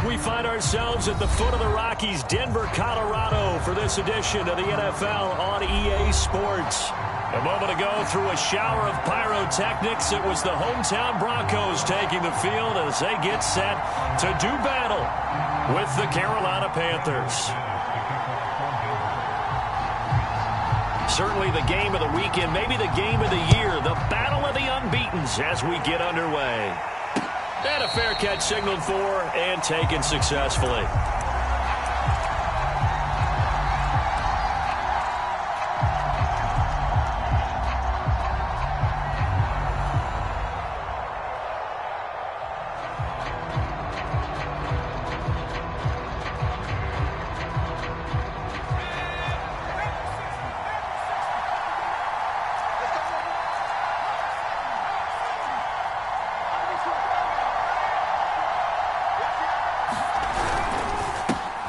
We find ourselves at the foot of the Rockies, Denver, Colorado, for this edition of the NFL on EA Sports. A moment ago, through a shower of pyrotechnics, it was the hometown Broncos taking the field as they get set to do battle with the Carolina Panthers. Certainly the game of the weekend, maybe the game of the year, the battle of the unbeatens as we get underway. And a fair catch signaled for and taken successfully.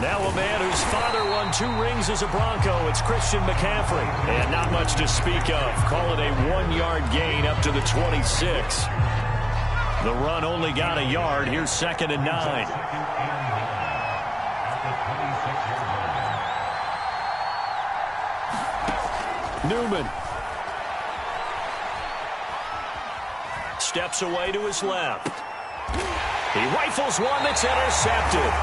Now a man whose father won 2 rings as a Bronco, it's Christian McCaffrey. And not much to speak of. Call it a 1-yard gain up to the 26. The run only got a yard. Here's 2nd and 9. Newman. Steps away to his left. He rifles one that's intercepted.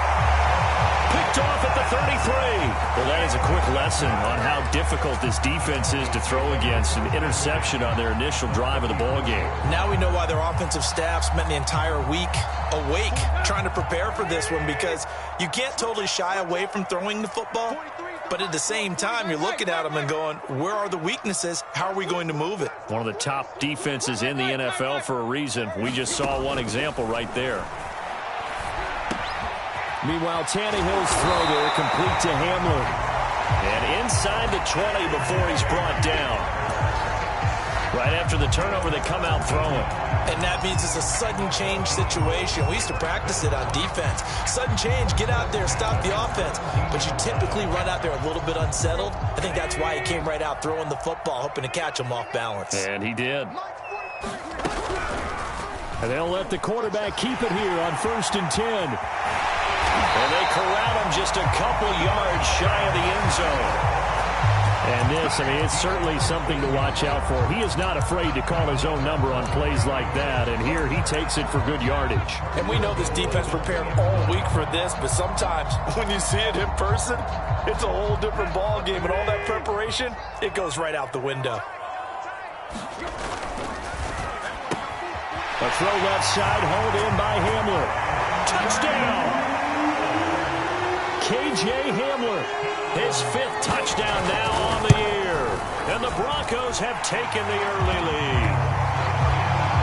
Picked off at the 33. Well, that is a quick lesson on how difficult this defense is to throw against. An interception on their initial drive of the ballgame. Now we know why their offensive staff spent the entire week awake trying to prepare for this one, because you can't totally shy away from throwing the football, but at the same time, you're looking at them and going, where are the weaknesses? How are we going to move it? One of the top defenses in the NFL for a reason. We just saw one example right there. Meanwhile, Tannehill's throw there, complete to Hamler. And inside the 20 before he's brought down. Right after the turnover, they come out throwing. And that means it's a sudden change situation. We used to practice it on defense. Sudden change, get out there, stop the offense. But you typically run out there a little bit unsettled. I think that's why he came right out throwing the football, hoping to catch him off balance. And he did. And they'll let the quarterback keep it here on 1st and 10. And they corral him just a couple yards shy of the end zone. And this, it's certainly something to watch out for. He is not afraid to call his own number on plays like that. And here he takes it for good yardage. And we know this defense prepared all week for this, but sometimes when you see it in person, it's a whole different ball game. And all that preparation, it goes right out the window. A throw left side, hauled in by Hamler. Touchdown! K.J. Hamler, his 5th touchdown now on the year. And the Broncos have taken the early lead.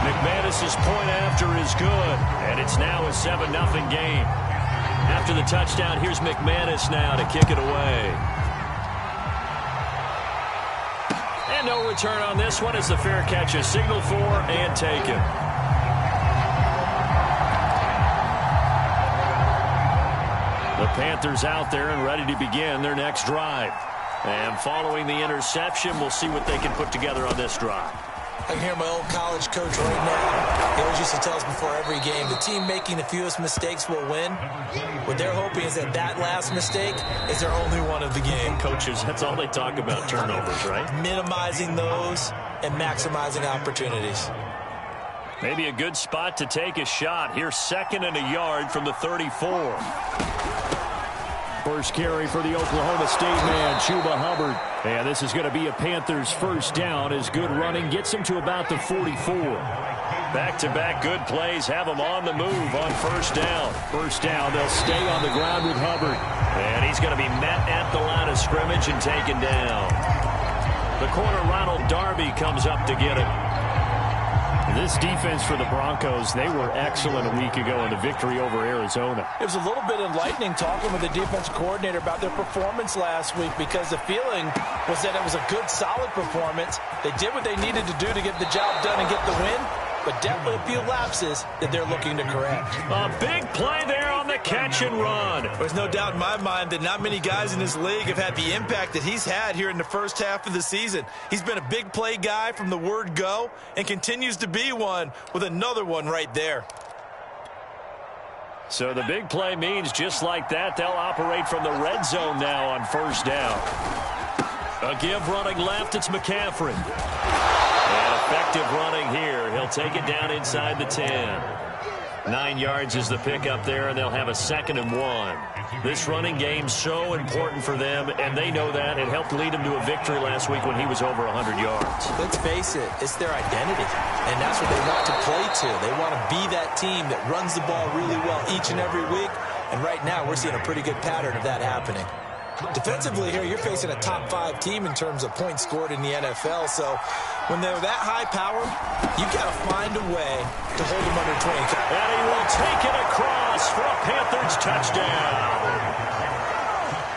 McManus's point after is good, and it's now a 7-0 game. After the touchdown, here's McManus now to kick it away. And no return on this one as the fair catch is signaled for and taken. The Panthers out there and ready to begin their next drive. And following the interception, we'll see what they can put together on this drive. I can hear my old college coach right now. He always used to tell us before every game, the team making the fewest mistakes will win. What they're hoping is that last mistake is their only one of the game. Coaches, that's all they talk about, turnovers, right? Minimizing those and maximizing opportunities. Maybe a good spot to take a shot. Here's 2nd and a yard from the 34. First carry for the Oklahoma State man, Chuba Hubbard. And this is going to be a Panthers first down as good running gets him to about the 44. Back-to-back good plays have them on the move on first down. First down, they'll stay on the ground with Hubbard. And he's going to be met at the line of scrimmage and taken down. The corner, Ronald Darby, comes up to get it. This defense for the Broncos, they were excellent a week ago in the victory over Arizona. It was a little bit enlightening talking with the defense coordinator about their performance last week, because the feeling was that it was a good, solid performance. They did what they needed to do to get the job done and get the win, but definitely a few lapses that they're looking to correct. A big play there on the catch and run. There's no doubt in my mind that not many guys in this league have had the impact that he's had here in the first half of the season. He's been a big play guy from the word go and continues to be one with another one right there. So the big play means just like that, they'll operate from the red zone now on first down. A give running left, it's McCaffrey. And effective running here. He'll take it down inside the 10. 9 yards is the pickup there, and they'll have a 2nd and 1. This running game so important for them, and they know that. It helped lead them to a victory last week when he was over 100 yards. Let's face it, it's their identity, and that's what they want to play to. They want to be that team that runs the ball really well each and every week, and right now we're seeing a pretty good pattern of that happening. Defensively here, you're facing a top 5 team in terms of points scored in the NFL, so when they're that high power, you've got to find a way to hold them under 20. And he will take it across for a Panthers touchdown.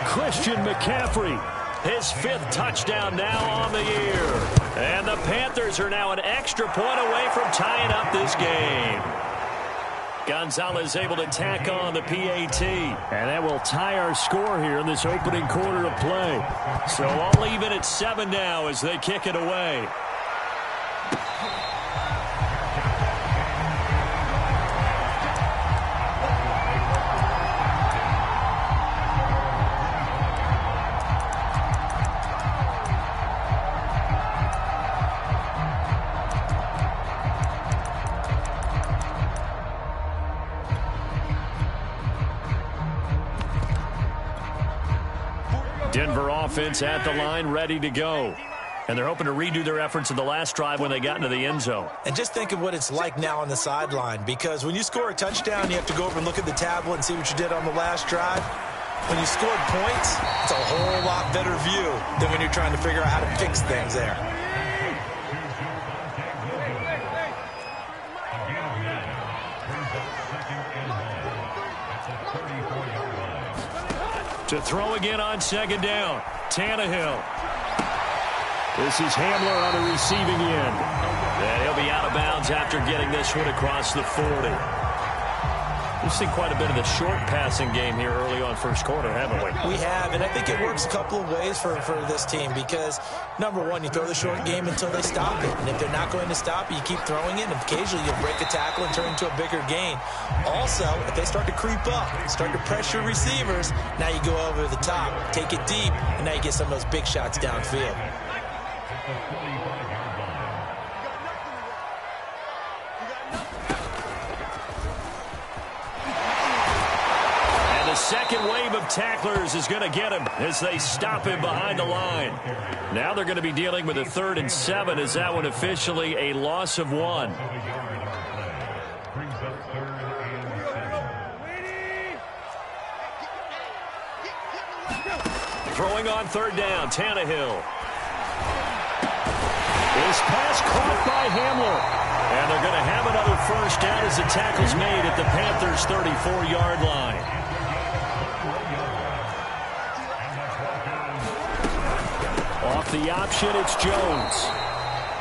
Christian McCaffrey, his 5th touchdown now on the year. And the Panthers are now an extra point away from tying up this game. Gonzalez able to tack on the PAT. And that will tie our score here in this opening quarter of play. So I'll leave it at 7 now as they kick it away. Denver offense at the line, ready to go. And they're hoping to redo their efforts in the last drive when they got into the end zone. And just think of what it's like now on the sideline, because when you score a touchdown, you have to go over and look at the tablet and see what you did on the last drive. When you scored points, it's a whole lot better view than when you're trying to figure out how to fix things there. To throw again on 2nd down. Tannehill. This is Hamler on the receiving end. And he'll be out of bounds after getting this one across the 40. We've seen quite a bit of the short passing game here early on first quarter, haven't we? We have, and I think it works a couple of ways for this team because, number one, you throw the short game until they stop it. And if they're not going to stop it, you keep throwing it, and occasionally you'll break a tackle and turn into a bigger gain. Also, if they start to creep up, start to pressure receivers, now you go over the top, take it deep, and now you get some of those big shots downfield. Second wave of tacklers is going to get him as they stop him behind the line. Now they're going to be dealing with a 3rd and 7 as that one officially a loss of 1. Throwing on 3rd down, Tannehill. This pass caught by Hamler. And they're going to have another first down as the tackle's made at the Panthers' 34-yard line. Off the option, it's Jones.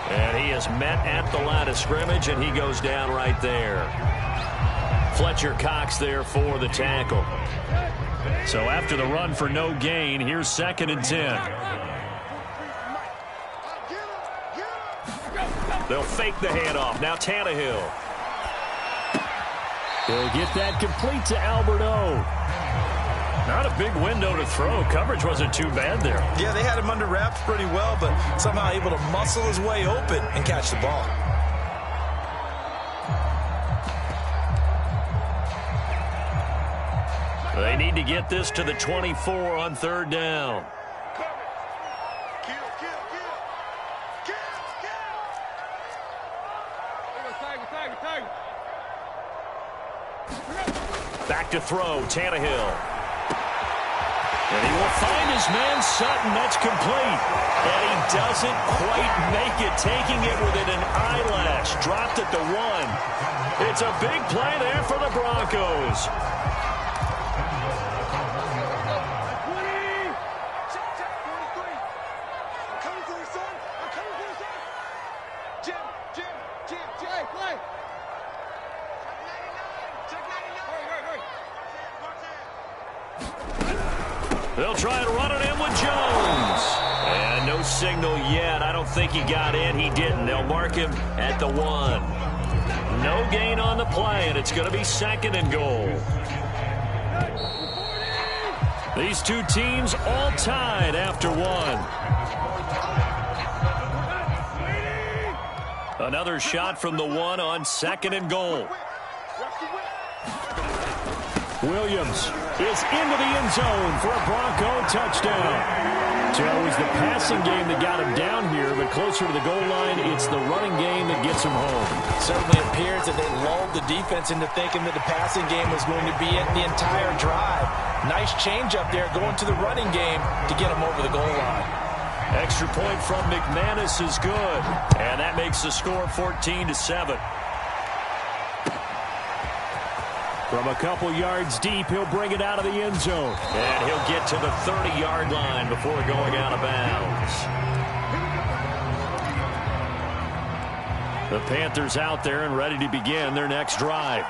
And he is met at the line of scrimmage, and he goes down right there. Fletcher Cox there for the tackle. So after the run for no gain, here's 2nd and 10. They'll fake the handoff. Now Tannehill. They'll get that complete to Alberto. Not a big window to throw. Coverage wasn't too bad there. Yeah, they had him under wraps pretty well, but somehow able to muscle his way open and catch the ball. They need to get this to the 24 on 3rd down. Back to throw, Tannehill. And he will find his man Sutton. That's complete. And he doesn't quite make it, taking it within an eyelash. Dropped at the 1. It's a big play there for the Broncos. They'll try and run it in with Jones. And no signal yet. I don't think he got in. He didn't. They'll mark him at the 1. No gain on the play, and it's going to be 2nd and goal. These two teams all tied after one. Another shot from the one on 2nd and goal. Williams is into the end zone for a Bronco touchdown. So it was the passing game that got him down here, but closer to the goal line, it's the running game that gets him home. Certainly appears that they lulled the defense into thinking that the passing game was going to be it the entire drive. Nice change up there going to the running game to get him over the goal line. Extra point from McManus is good, and that makes the score 14-7. From a couple yards deep, he'll bring it out of the end zone. And he'll get to the 30-yard line before going out of bounds. The Panthers out there and ready to begin their next drive.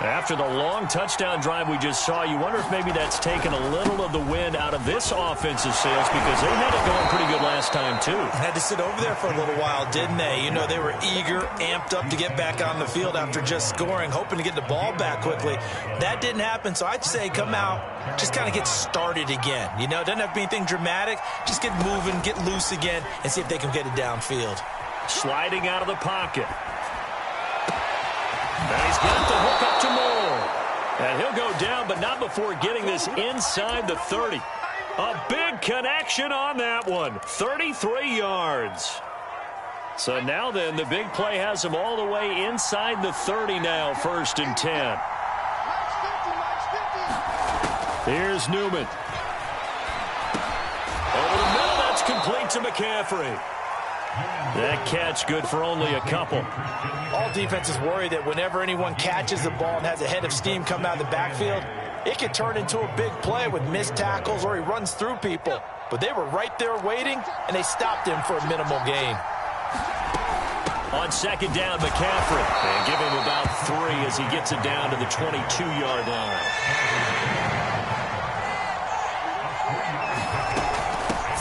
After the long touchdown drive we just saw, you wonder if maybe that's taken a little of the wind out of this offensive sails, because they had it going pretty good last time, too. Had to sit over there for a little while, didn't they? You know, they were eager, amped up to get back on the field after just scoring, hoping to get the ball back quickly. That didn't happen, so I'd say come out, just kind of get started again. You know, it doesn't have to be anything dramatic. Just get moving, get loose again, and see if they can get it downfield. Sliding out of the pocket. And he's got the hook up to Moore. And he'll go down, but not before getting this inside the 30. A big connection on that one. 33 yards. So now then, the big play has him all the way inside the 30 now, 1st and 10. Here's Newman. Over the middle, that's complete to McCaffrey. That catch good for only a couple. All defenses worry that whenever anyone catches the ball and has a head of steam come out of the backfield, it could turn into a big play with missed tackles or he runs through people. But they were right there waiting, and they stopped him for a minimal gain. On 2nd down, McCaffrey. And give him about 3 as he gets it down to the 22-yard line.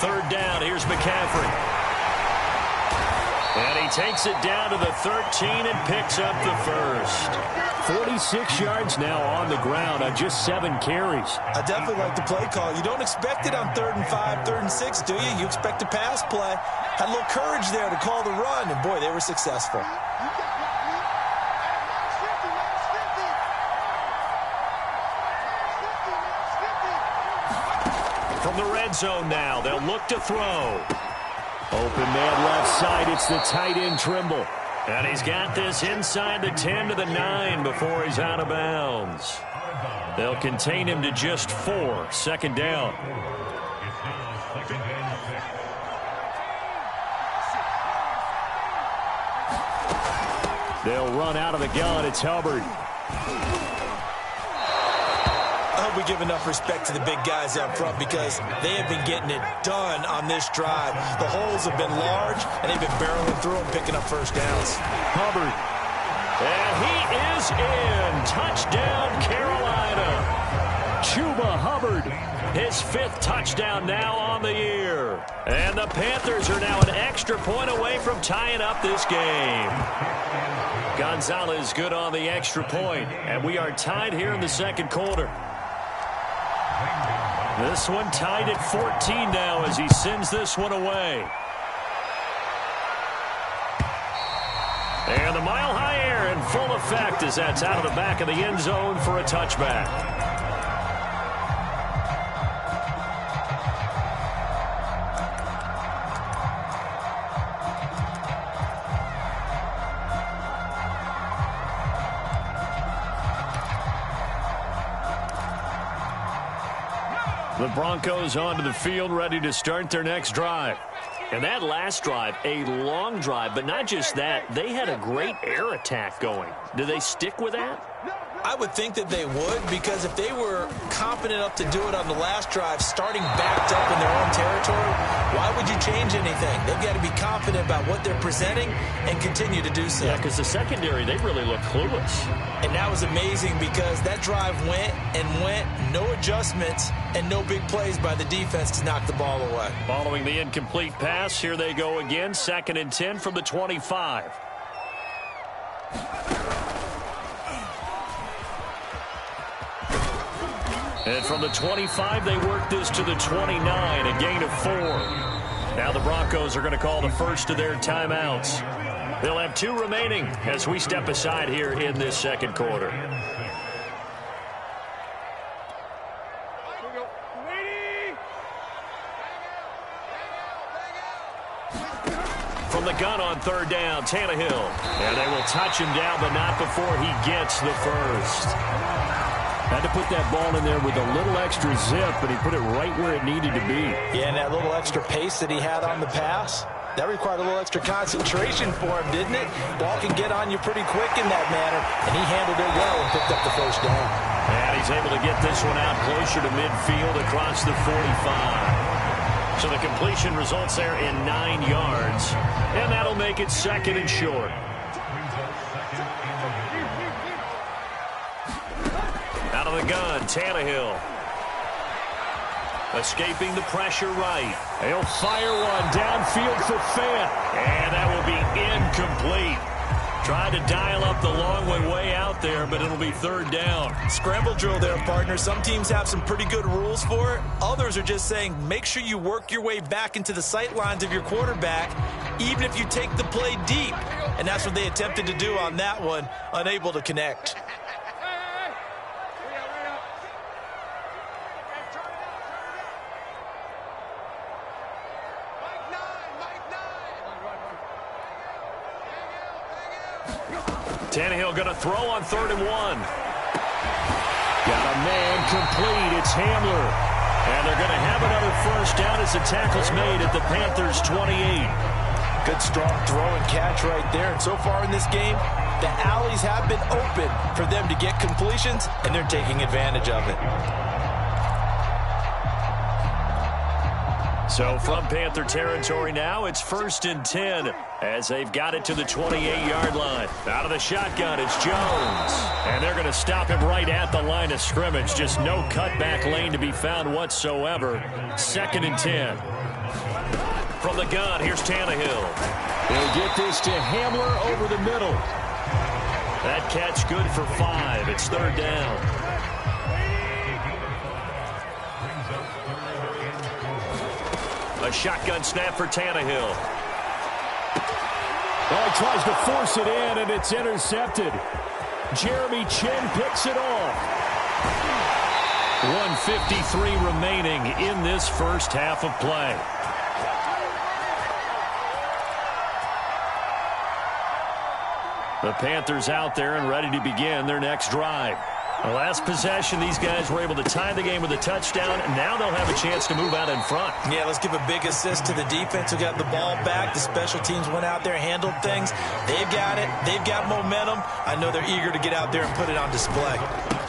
3rd down, here's McCaffrey. And he takes it down to the 13 and picks up the 1st. 46 yards now on the ground on just 7 carries. I definitely like the play call. You don't expect it on 3rd and 5, 3rd and 6, do you? You expect a pass play. Had a little courage there to call the run, and boy, they were successful. From the red zone now, they'll look to throw. Open man left side. It's the tight end Trimble. And he's got this inside the 10 to the 9 before he's out of bounds. They'll contain him to just 4. 2nd down. They'll run out of the gun. It's Hubbard. I hope we give enough respect to the big guys up front because they have been getting it done on this drive. The holes have been large, and they've been barreling through them, picking up 1st downs. Hubbard. And he is in. Touchdown, Carolina. Chuba Hubbard. His 5th touchdown now on the year. And the Panthers are now an extra point away from tying up this game. Gonzalez good on the extra point, and we are tied here in the 2nd quarter. This one tied at 14 now as he sends this one away. And the mile-high air in full effect as that's out of the back of the end zone for a touchback. The Broncos onto the field ready to start their next drive. And that last drive, a long drive, but not just that, they had a great air attack going. Do they stick with that? I would think that they would, because if they were confident enough to do it on the last drive, starting backed up in their own territory, why would you change anything? They've got to be confident about what they're presenting and continue to do so. Yeah, because the secondary, they really look clueless. And that was amazing because that drive went and went, no adjustments, and no big plays by the defense to knock the ball away. Following the incomplete pass, here they go again, 2nd and 10 from the 25. And from the 25, they work this to the 29, a gain of 4. Now the Broncos are going to call the first of their timeouts. They'll have 2 remaining as we step aside here in this second quarter. From the gun on third down, Tannehill. And they will touch him down, but not before he gets the first. Had to put that ball in there with a little extra zip, but he put it right where it needed to be. Yeah, and that little extra pace that he had on the pass, that required a little extra concentration for him, didn't it? Ball can get on you pretty quick in that manner, and he handled it well and picked up the first down. And he's able to get this one out closer to midfield across the 45. So the completion results there in 9 yards, and that'll make it 2nd and short. Out of the gun, Tannehill. Escaping the pressure right. He'll fire one downfield for Fant. And that will be incomplete. Tried to dial up the long way out there, but it'll be 3rd down. Scramble drill there, partner. Some teams have some pretty good rules for it. Others are just saying make sure you work your way back into the sight lines of your quarterback, even if you take the play deep. And that's what they attempted to do on that one, unable to connect. Tannehill going to throw on 3rd and 1. Got a man complete. It's Hamler. And they're going to have another first down as the tackle's made at the Panthers' 28. Good strong throw and catch right there. And so far in this game, the alleys have been open for them to get completions, and they're taking advantage of it. So from Panther territory now, it's 1st and 10 as they've got it to the 28-yard line. Out of the shotgun, it's Jones. And they're going to stop him right at the line of scrimmage. Just no cutback lane to be found whatsoever. 2nd and 10. From the gun, here's Tannehill. They'll get this to Hamler over the middle. That catch good for 5. It's 3rd down. A shotgun snap for Tannehill. Oh, he tries to force it in, and it's intercepted. Jeremy Chin picks it off. 1:53 remaining in this first half of play. The Panthers out there and ready to begin their next drive. The last possession, these guys were able to tie the game with a touchdown, and now they'll have a chance to move out in front. Yeah, let's give a big assist to the defense who got the ball back. The special teams went out there, handled things. They've got it. They've got momentum. I know they're eager to get out there and put it on display.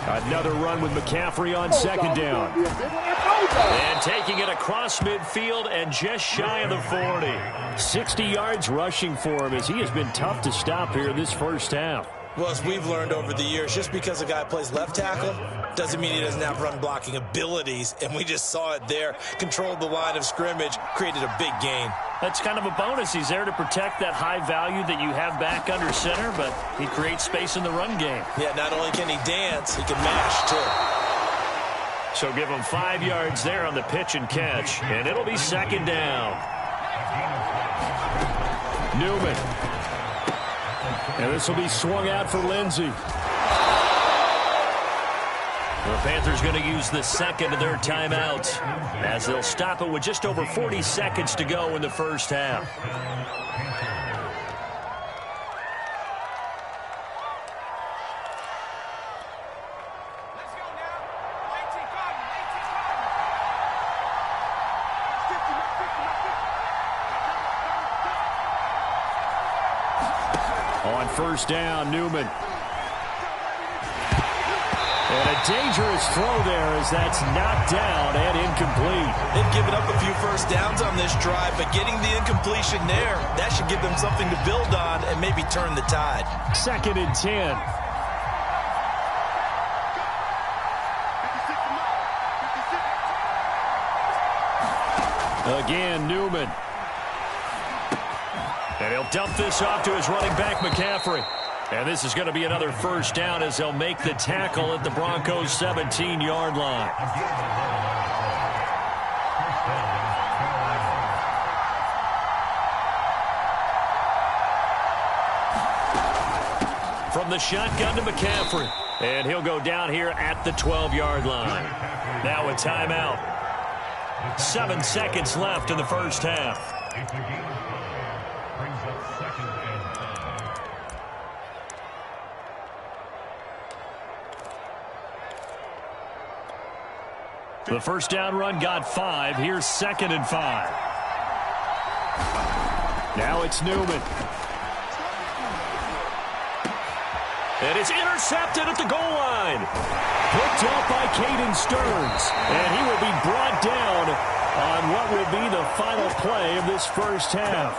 Another run with McCaffrey on 2nd down. And taking it across midfield and just shy of the 40. 60 yards rushing for him as he has been tough to stop here in this first half. Well, as we've learned over the years, just because a guy plays left tackle doesn't mean he doesn't have run blocking abilities, and we just saw it there. Controlled the line of scrimmage, created a big gain. That's kind of a bonus. He's there to protect that high value that you have back under center, but he creates space in the run game. Yeah, not only can he dance, he can mash, too. So give him 5 yards there on the pitch and catch, and it'll be 2nd down. Newman. And this will be swung out for Lindsey. The Panthers going to use the 2nd of their timeouts as they'll stop it with just over 40 seconds to go in the first half. On 1st down, Newman. And a dangerous throw there as that's knocked down and incomplete. They've given up a few first downs on this drive, but getting the incompletion there, that should give them something to build on and maybe turn the tide. 2nd and 10. Again, Newman. And he'll dump this off to his running back, McCaffrey. And this is going to be another first down as they'll make the tackle at the Broncos' 17-yard line. From the shotgun to McCaffrey. And he'll go down here at the 12-yard line. Now a timeout. 7 seconds left in the first half. The first down run got 5. Here's 2nd and 5. Now it's Newman. And it's intercepted at the goal line. Picked up by Caden Stearns. And he will be brought down on what will be the final play of this first half.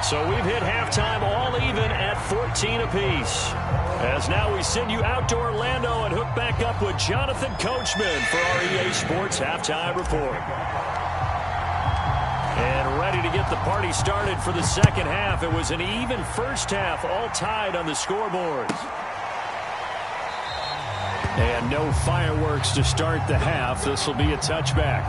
So we've hit halftime all even at 14 apiece. As now we send you out to Orlando and hook back up with Jonathan Coachman for our EA Sports Halftime Report. And ready to get the party started for the second half. It was an even first half, all tied on the scoreboards. And no fireworks to start the half. This will be a touchback.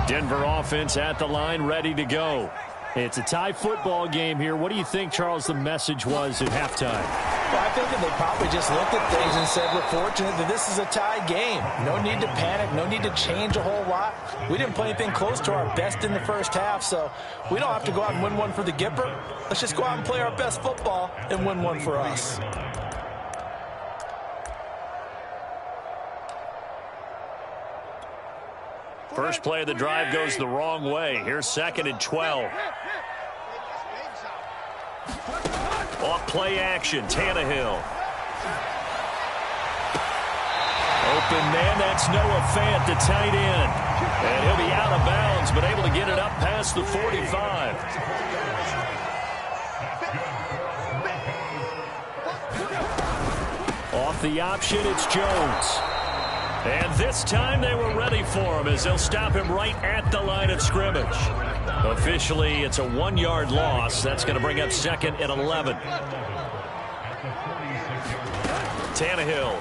Denver offense at the line, ready to go. It's a tie football game here. What do you think, Charles, the message was at halftime? Well, I think that they probably just looked at things and said, we're fortunate that this is a tie game. No need to panic. No need to change a whole lot. We didn't play anything close to our best in the first half, so we don't have to go out and win one for the Gipper. Let's just go out and play our best football and win one for us. First play of the drive goes the wrong way. Here's 2nd and 12. Off play action, Tannehill. Open man, that's Noah Fant, the tight end. And he'll be out of bounds, but able to get it up past the 45. Off the option, it's Jones. And this time they were ready for him as they'll stop him right at the line of scrimmage. Officially, it's a 1-yard loss. That's going to bring up 2nd and 11. Tannehill.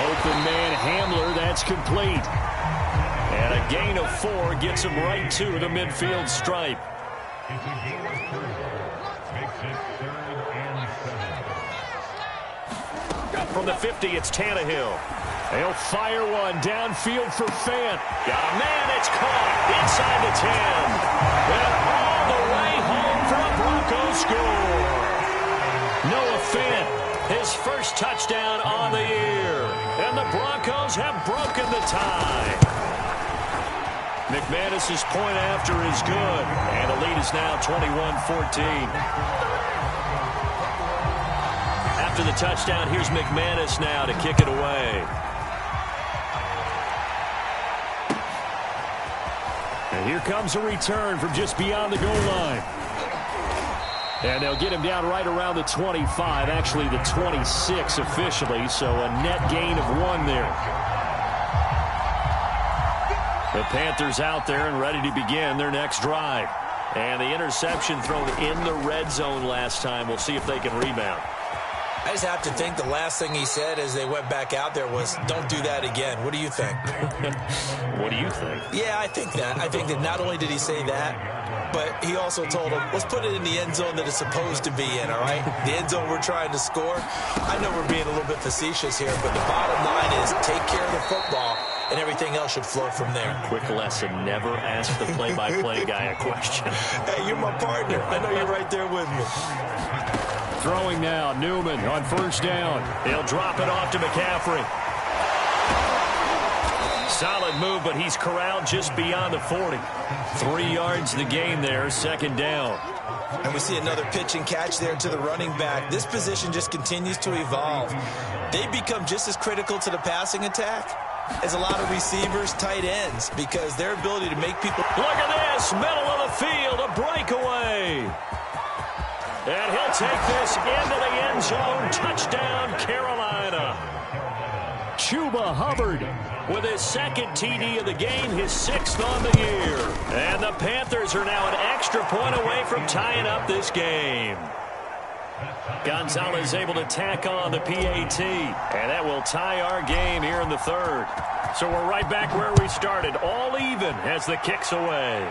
Open man Hamler, that's complete. And a gain of 4 gets him right to the midfield stripe. From the 50, it's Tannehill. He'll fire one downfield for Fant. Got a man, it's caught inside the 10. And all the way home for a Broncos score. Noah Fant, his first touchdown on the year. And the Broncos have broken the tie. McManus's point after is good. And the lead is now 21-14. After the touchdown, here's McManus now to kick it away. And here comes a return from just beyond the goal line. And they'll get him down right around the 25, actually the 26 officially, so a net gain of 1 there. The Panthers out there and ready to begin their next drive. And the interception thrown in the red zone last time. We'll see if they can rebound. I just have to think the last thing he said as they went back out there was, don't do that again. What do you think? What do you think? Yeah, I think that. I think that not only did he say that, but he also told him, let's put it in the end zone that it's supposed to be in, all right? The end zone we're trying to score. I know we're being a little bit facetious here, but the bottom line is take care of the football, and everything else should flow from there. Quick lesson, never ask the play-by-play guy a question. Hey, you're my partner. I know you're right there with me. Throwing now, Newman on first down. He'll drop it off to McCaffrey. Solid move, but he's corralled just beyond the 40. 3 yards the gain there, 2nd down. And we see another pitch and catch there to the running back. This position just continues to evolve. They become just as critical to the passing attack as a lot of receivers, tight ends, because their ability to make people... Look at this, middle of the field, a breakaway. And he'll take this into the end zone. Touchdown, Carolina. Chuba Hubbard with his second TD of the game, his 6th on the year. And the Panthers are now an extra point away from tying up this game. Gonzalez able to tack on the PAT, and that will tie our game here in the 3rd. So we're right back where we started, all even as the kick's away.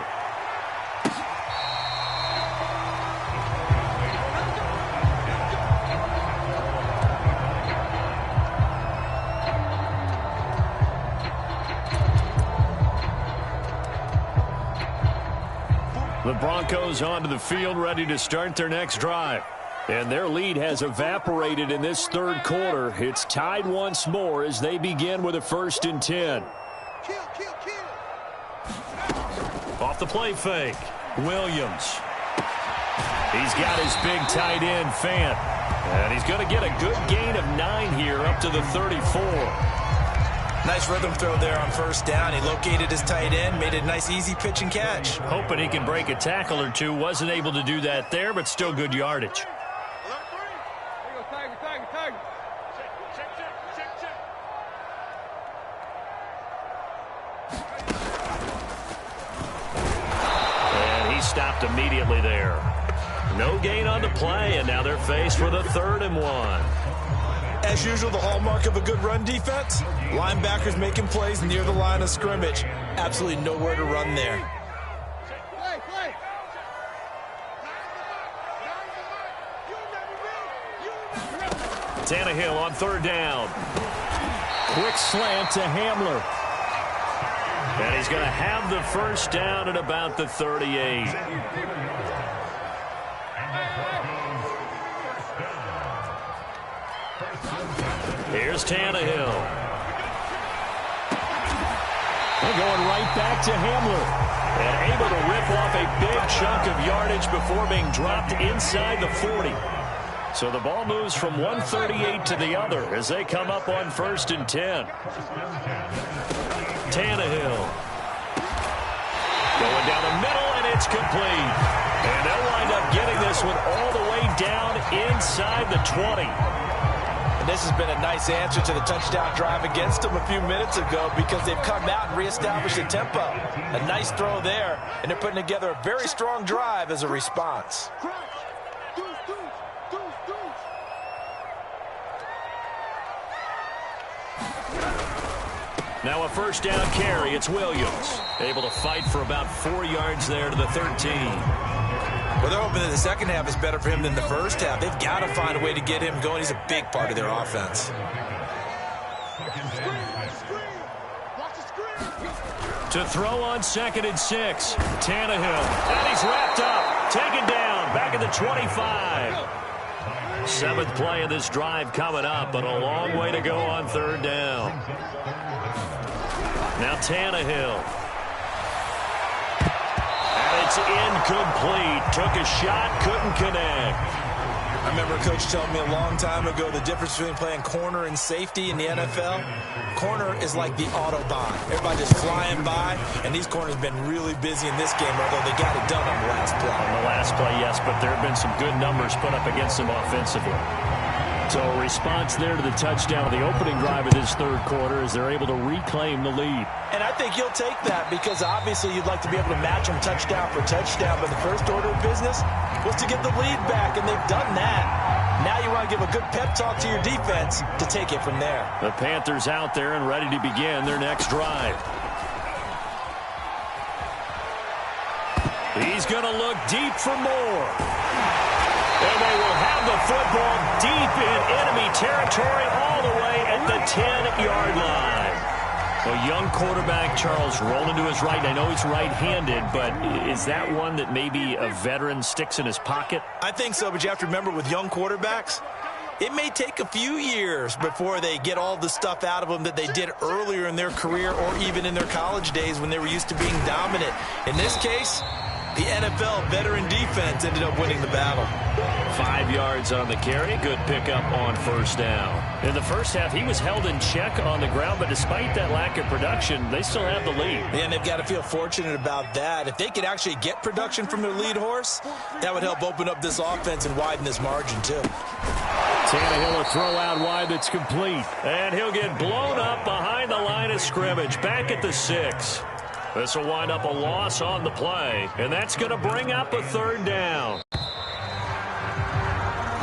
The Broncos onto the field, ready to start their next drive. And their lead has evaporated in this 3rd quarter. It's tied once more as they begin with a 1st and 10. Off the play fake, Williams. He's got his big tight end, Fant. And he's going to get a good gain of 9 here up to the 34. Nice rhythm throw there on 1st down. He located his tight end, made a nice easy pitch and catch. Hoping he can break a tackle or two. Wasn't able to do that there, but still good yardage. And he stopped immediately there. No gain on the play, and now they're faced with a 3rd and 1. As usual, the hallmark of a good run defense, linebackers making plays near the line of scrimmage. Absolutely nowhere to run there. Tannehill on 3rd down. Quick slant to Hamler. And he's going to have the 1st down at about the 38. Here's Tannehill. They're going right back to Hamler. And able to rip off a big chunk of yardage before being dropped inside the 40. So the ball moves from 138 to the other as they come up on 1st and 10. Tannehill. Going down the middle, and it's complete. And they'll wind up getting this one all the way down inside the 20. This has been a nice answer to the touchdown drive against them a few minutes ago because they've come out and reestablished the tempo. A nice throw there, and they're putting together a very strong drive as a response. Now a 1st down carry. It's Williams. Able to fight for about 4 yards there to the 13. Well, they're hoping that the second half is better for him than the first half. They've got to find a way to get him going. He's a big part of their offense. To throw on 2nd and 6. Tannehill. And he's wrapped up. Taken down. Back at the 25. 7th play of this drive coming up, but a long way to go on 3rd down. Now Tannehill. It's incomplete. Took a shot, couldn't connect. I remember a coach telling me a long time ago the difference between playing corner and safety in the NFL. Corner is like the Autobahn. Everybody just flying by, and these corners have been really busy in this game, although they got it done on the last play. On the last play, yes, but there have been some good numbers put up against them offensively. So a response there to the touchdown of the opening drive of this 3rd quarter as they're able to reclaim the lead. And I think you'll take that because obviously you'd like to be able to match them touchdown for touchdown, but the first order of business was to get the lead back, and they've done that. Now you want to give a good pep talk to your defense to take it from there. The Panthers out there and ready to begin their next drive. He's going to look deep for more. And they will have the football deep in enemy territory all the way at the 10-yard line. A young quarterback, Charles, rolling to his right. I know he's right-handed, but is that one that maybe a veteran sticks in his pocket? I think so, but you have to remember with young quarterbacks, it may take a few years before they get all the stuff out of them that they did earlier in their career or even in their college days when they were used to being dominant. In this case, the NFL veteran defense ended up winning the battle. 5 yards on the carry. Good pickup on first down. In the first half, he was held in check on the ground, but despite that lack of production, they still have the lead. And they've got to feel fortunate about that. If they could actually get production from their lead horse, that would help open up this offense and widen this margin too. Tannehill, a throw out wide that's complete. And he'll get blown up behind the line of scrimmage, back at the 6. This will wind up a loss on the play, and that's going to bring up a third down.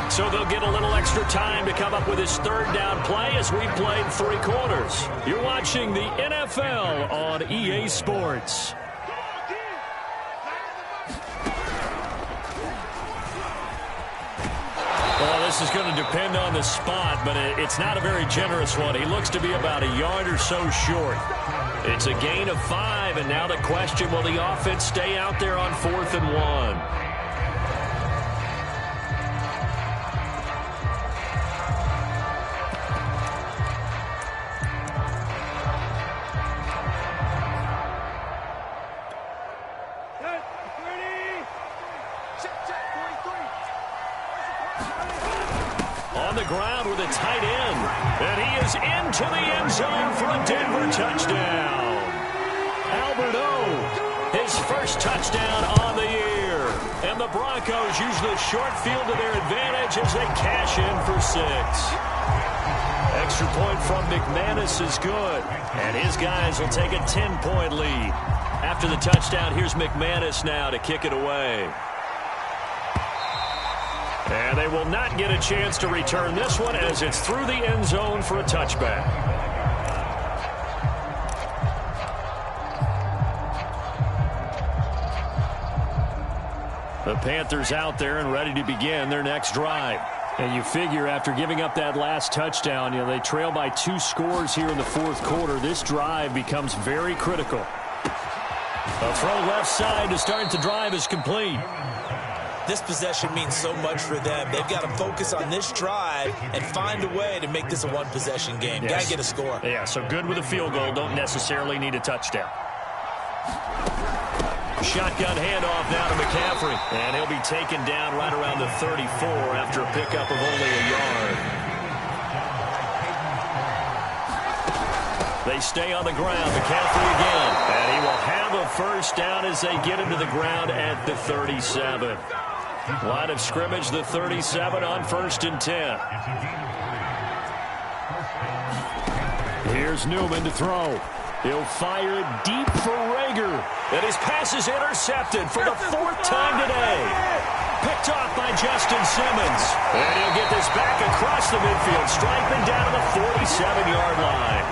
So they'll get a little extra time to come up with his third down play as we've played 3 quarters. You're watching the NFL on EA Sports. Well, this is going to depend on the spot, but it's not a very generous one. He looks to be about a yard or so short. It's a gain of 5, and now the question, will the offense stay out there on 4th and 1? On the ground with a tight end, and he is into the end zone for a Denver touchdown. Albert O, his first touchdown on the year. And the Broncos use the short field to their advantage as they cash in for 6. Extra point from McManus is good, and his guys will take a 10-point lead. After the touchdown, here's McManus now to kick it away. And they will not get a chance to return this one as it's through the end zone for a touchback. The Panthers out there and ready to begin their next drive. And you figure after giving up that last touchdown, they trail by 2 scores here in the 4th quarter. This drive becomes very critical. A throw left side to start the drive is complete. This possession means so much for them. They've got to focus on this drive and find a way to make this a one-possession game. Yes. Got to get a score. Yeah, so good with a field goal. Don't necessarily need a touchdown. Shotgun handoff now to McCaffrey. And he'll be taken down right around the 34 after a pickup of only a yard. They stay on the ground. McCaffrey again. And he will have a first down as they get him to the ground at the 37. Line of scrimmage, the 37 on 1st and 10. Here's Newman to throw. He'll fire it deep for Rager. And his pass is intercepted for the 4th time today. Picked off by Justin Simmons. And he'll get this back across the midfield, striping down to the 47-yard line.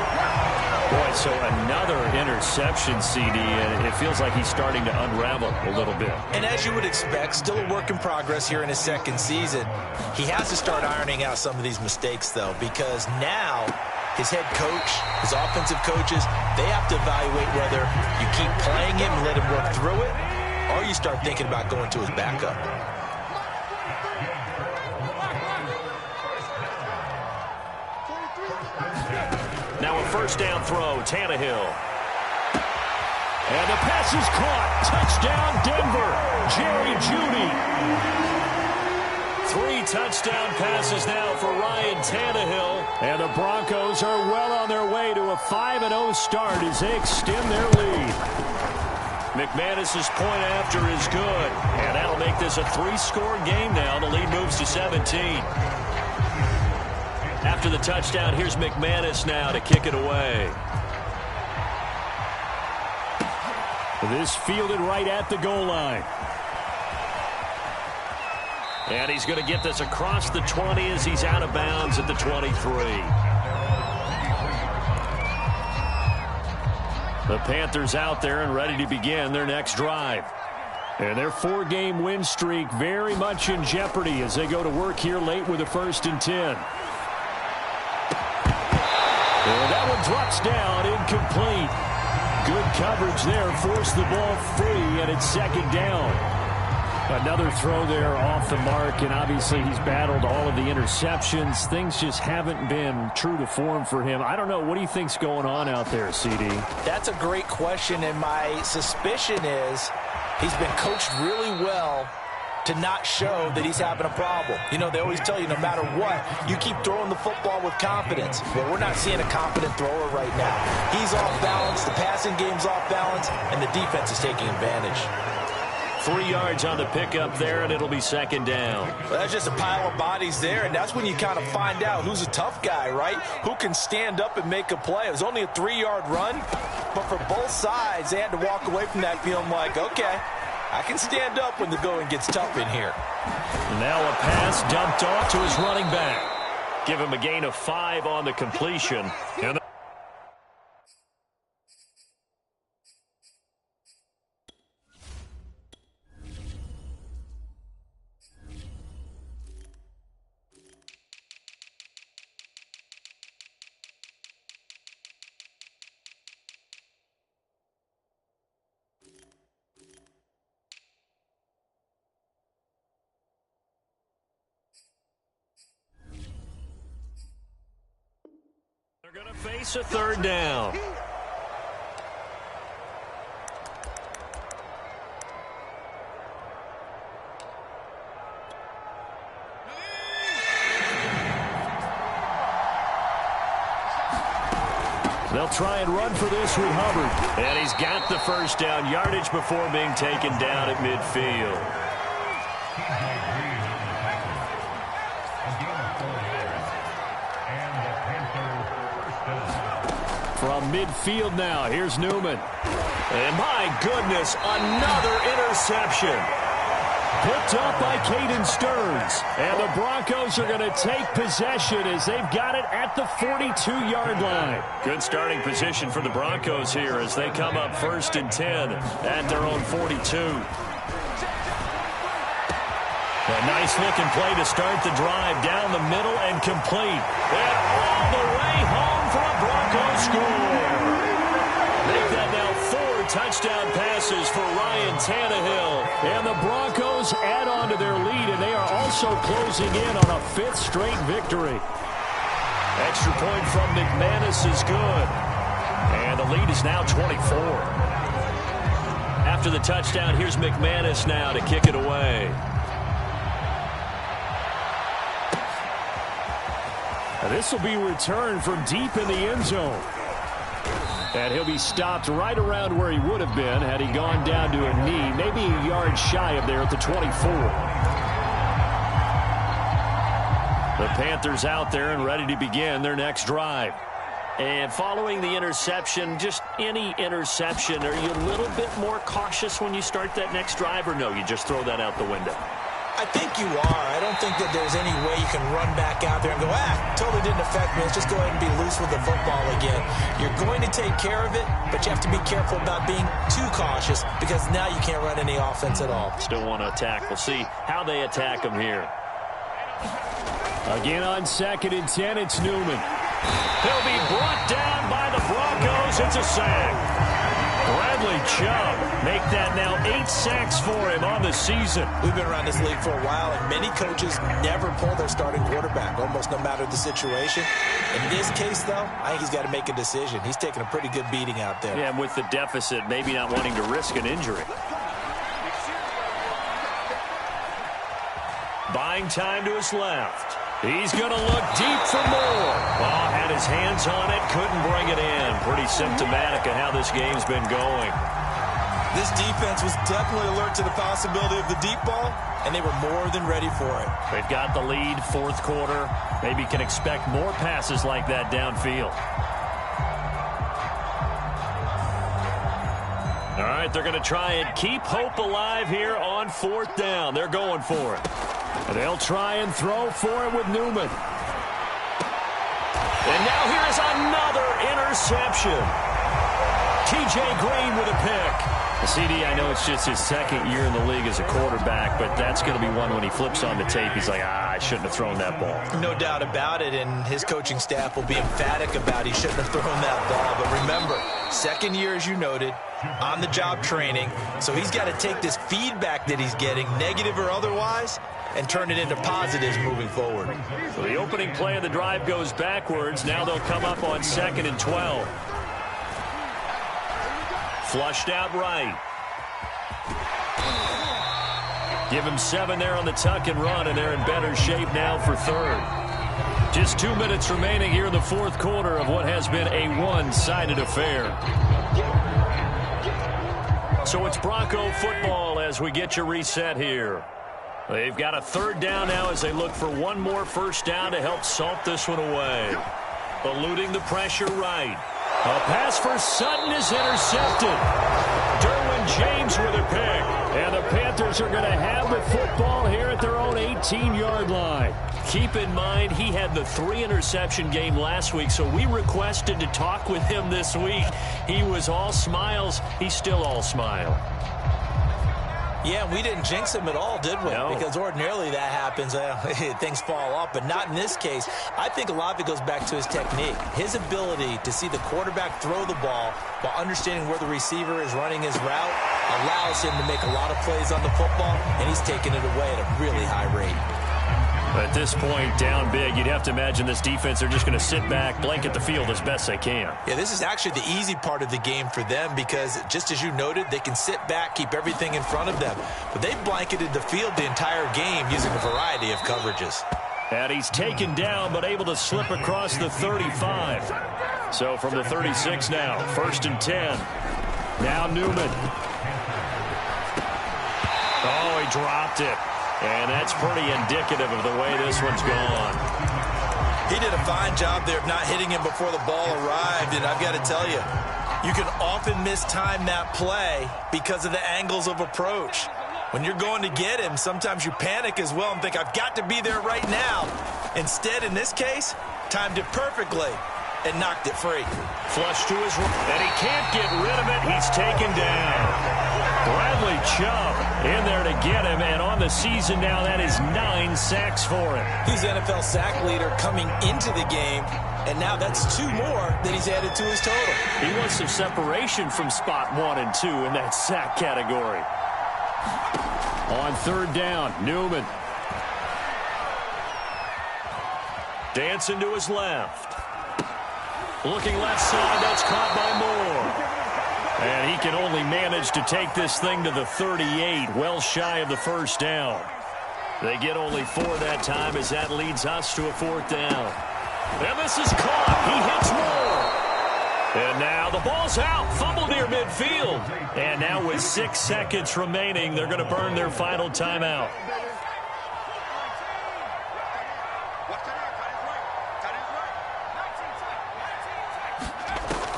Boy, so another interception, CD, and it feels like he's starting to unravel a little bit. And as you would expect, still a work in progress here in his 2nd season. He has to start ironing out some of these mistakes, though, because now his head coach, his offensive coaches, they have to evaluate whether you keep playing him and let him work through it, or you start thinking about going to his backup. Now a first down throw, Tannehill. And the pass is caught. Touchdown, Denver. Jerry Jeudy. 3 touchdown passes now for Ryan Tannehill. And the Broncos are well on their way to a 5-0 start as they extend their lead. McManus's point after is good. And that'll make this a 3-score game now. The lead moves to 17. After the touchdown, here's McManus now to kick it away. This fielded right at the goal line. And he's going to get this across the 20 as he's out of bounds at the 23. The Panthers out there and ready to begin their next drive. And their 4-game win streak very much in jeopardy as they go to work here late with a 1st and 10. And that one drops down, incomplete. Good coverage there, forced the ball free, and it's 2nd down. Another throw there off the mark, and obviously he's battled all of the interceptions. Things just haven't been true to form for him. I don't know. What do you think's going on out there, CD? That's a great question, and my suspicion is he's been coached really well to not show that he's having a problem. You know, they always tell you no matter what, you keep throwing the football with confidence. Well, we're not seeing a confident thrower right now. He's off balance, the passing game's off balance, and the defense is taking advantage. 3 yards on the pickup there, and it'll be second down. Well, that's just a pile of bodies there, and that's when you kind of find out who's a tough guy, right? Who can stand up and make a play. It was only a 3-yard run, but for both sides, they had to walk away from that feeling like, okay, I can stand up when the going gets tough in here. Now a pass dumped off to his running back. Give him a gain of 5 on the completion. And they're going to face a third down. They'll try and run for this with Hubbard. And he's got the first down yardage before being taken down at midfield. From midfield now, here's Newman. And my goodness, another interception. Picked up by Caden Stearns. And the Broncos are going to take possession as they've got it at the 42-yard line. Good starting position for the Broncos here as they come up 1st and 10 at their own 42. A nice-looking play to start the drive down the middle and complete. And all the way home for a Broncos score. Make that now 4 touchdown passes for Ryan Tannehill. And the Broncos add on to their lead, and they are also closing in on a 5th straight victory. Extra point from McManus is good. And the lead is now 24. After the touchdown, here's McManus now to kick it away. This will be returned from deep in the end zone. And he'll be stopped right around where he would have been had he gone down to a knee, maybe a yard shy of there at the 24. The Panthers out there and ready to begin their next drive. And following the interception, just any interception, are you a little bit more cautious when you start that next drive, or no, you just throw that out the window? I think you are. I don't think that there's any way you can run back out there and go, totally didn't affect me. Let's just go ahead and be loose with the football again. You're going to take care of it, but you have to be careful about being too cautious because now you can't run any offense at all. Still want to attack. We'll see how they attack them here. Again on 2nd and 10, it's Newman. He'll be brought down by the Broncos. It's a sack. Bradley Chubb make that now 8 sacks for him on the season. We've been around this league for a while, and many coaches never pull their starting quarterback, almost no matter the situation. In this case, though, I think he's got to make a decision. He's taking a pretty good beating out there. Yeah, and with the deficit, maybe not wanting to risk an injury. Buying time to his left. He's going to look deep for more. Oh, had his hands on it, couldn't bring it in. Pretty symptomatic of how this game's been going. This defense was definitely alert to the possibility of the deep ball, and they were more than ready for it. They've got the lead, 4th quarter. Maybe can expect more passes like that downfield. All right, they're going to try and keep hope alive here on 4th down. They're going for it. And they'll try and throw for it with Newman. And now here's another interception. T.J. Green with a pick. CD, I know it's just his 2nd year in the league as a quarterback, but that's going to be one when he flips on the tape. He's like, I shouldn't have thrown that ball. No doubt about it, and his coaching staff will be emphatic about he shouldn't have thrown that ball. But remember, 2nd year, as you noted, on-the-job training, so he's got to take this feedback that he's getting, negative or otherwise, and turn it into positives moving forward. So the opening play of the drive goes backwards. Now they'll come up on 2nd and 12. Flushed out right. Give him 7 there on the tuck and run, and they're in better shape now for third. Just 2 minutes remaining here in the fourth quarter of what has been a one-sided affair. So it's Bronco football as we get you reset here. They've got a third down now as they look for one more first down to help salt this one away. Eluding the pressure right. A pass for Sutton is intercepted. Derwin James with a pick. And the Panthers are going to have the football here at their own 18-yard line. Keep in mind, he had the 3-interception game last week, so we requested to talk with him this week. He was all smiles. He's still all smile. Yeah, we didn't jinx him at all, did we? No. Because ordinarily that happens. Things fall off, but not in this case. I think a lot of it goes back to his technique. His ability to see the quarterback throw the ball while understanding where the receiver is running his route allows him to make a lot of plays on the football, and he's taking it away at a really high rate. At this point, down big, you'd have to imagine this defense are just going to sit back, blanket the field as best they can. Yeah, this is actually the easy part of the game for them because, just as you noted, they can sit back, keep everything in front of them. But they've blanketed the field the entire game using a variety of coverages. And he's taken down, but able to slip across the 35. So from the 36 now, 1st and 10. Now Newman. Oh, he dropped it. And that's pretty indicative of the way this one's gone. He did a fine job there of not hitting him before the ball arrived. And I've got to tell you, you can often mistime that play because of the angles of approach. When you're going to get him, sometimes you panic as well and think, I've got to be there right now. Instead, in this case, timed it perfectly and knocked it free. Flush to his right, and he can't get rid of it. He's taken down. Bradley Chubb in there to get him, and on the season now, that is 9 sacks for him. He's NFL sack leader coming into the game, and now that's 2 more that he's added to his total. He wants some separation from spot 1 and 2 in that sack category. On 3rd down, Newman. Dancing to his left. Looking left side, that's caught by Moore. And he can only manage to take this thing to the 38, well shy of the first down. They get only 4 that time as that leads us to a 4th down. And this is caught. He hits Moore. And now the ball's out. Fumble near midfield. And now with 6 seconds remaining, they're going to burn their final timeout.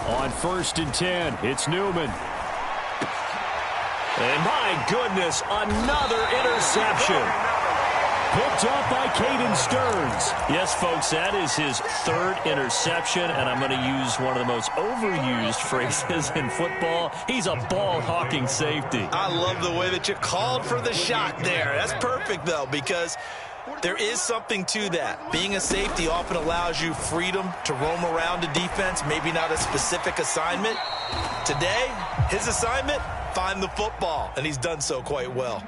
On 1st and 10, it's Newman. And my goodness, another interception. Picked off by Caden Stearns. Yes, folks, that is his 3rd interception, and I'm going to use one of the most overused phrases in football. He's a ball-hawking safety. I love the way that you called for the shot there. That's perfect, though, because there is something to that. Being a safety often allows you freedom to roam around a defense, maybe not a specific assignment. Today, his assignment, find the football, and he's done so quite well.